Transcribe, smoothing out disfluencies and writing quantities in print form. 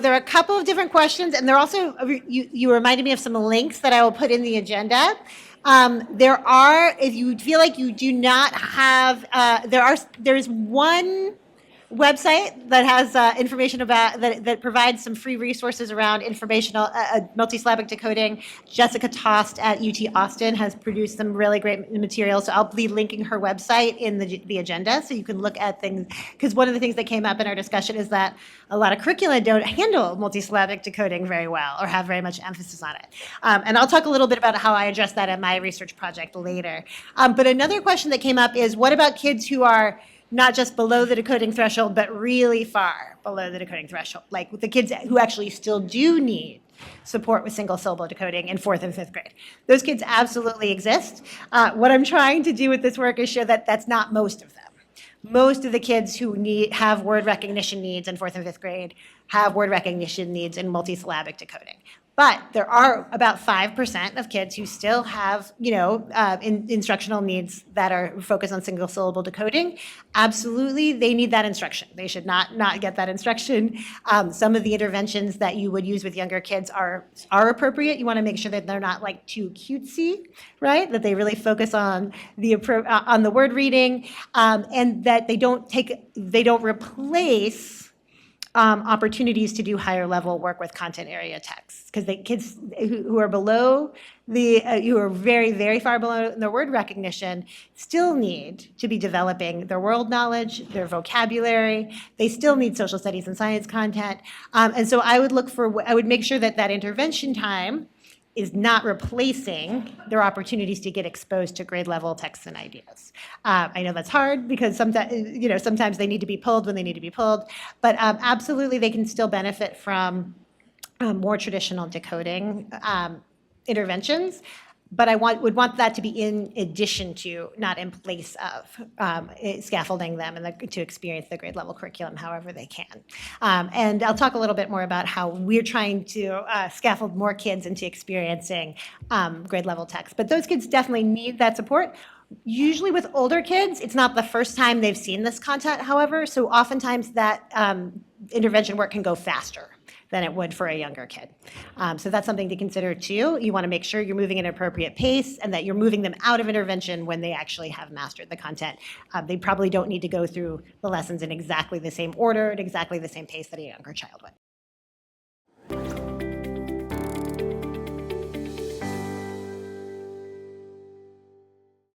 there are a couple of different questions, and there also, you reminded me of some links that I will put in the agenda. There are, if you feel like you do not have, there's one website that has information about that provides some free resources around informational multisyllabic decoding. Jessica Tost at UT Austin has produced some really great material, so I'll be linking her website in the agenda so you can look at things, because one of the things that came up in our discussion is that a lot of curricula don't handle multisyllabic decoding very well or have very much emphasis on it. And I'll talk a little bit about how I address that in my research project later. But another question that came up is, what about kids who are not just below the decoding threshold, but really far below the decoding threshold, like the kids who actually still do need support with single syllable decoding in 4th and 5th grade? Those kids absolutely exist. What I'm trying to do with this work is show that that's not most of them. Most of the kids who have word recognition needs in 4th and 5th grade have word recognition needs in multisyllabic decoding. But there are about 5% of kids who still have, instructional needs that are focused on single syllable decoding. Absolutely, they need that instruction. They should not get that instruction. Some of the interventions that you would use with younger kids are appropriate. You want to make sure that they're not like too cutesy, right? That they really focus on the word reading, and that they don't replace opportunities to do higher level work with content area texts, because the kids who are below who are very, very far below their word recognition still need to be developing their world knowledge, their vocabulary. They still need social studies and science content. And so I would make sure that intervention time is not replacing their opportunities to get exposed to grade level texts and ideas. I know that's hard because sometimes they need to be pulled when they need to be pulled, but absolutely they can still benefit from more traditional decoding interventions. But I would want that to be in addition to, not in place of, scaffolding them to experience the grade level curriculum however they can. And I'll talk a little bit more about how we're trying to scaffold more kids into experiencing grade level text. But those kids definitely need that support. Usually with older kids, it's not the first time they've seen this content, however, so oftentimes that intervention work can go faster than it would for a younger kid. So that's something to consider too. You want to make sure you're moving at an appropriate pace and that you're moving them out of intervention when they actually have mastered the content. They probably don't need to go through the lessons in exactly the same order, at exactly the same pace that a younger child would.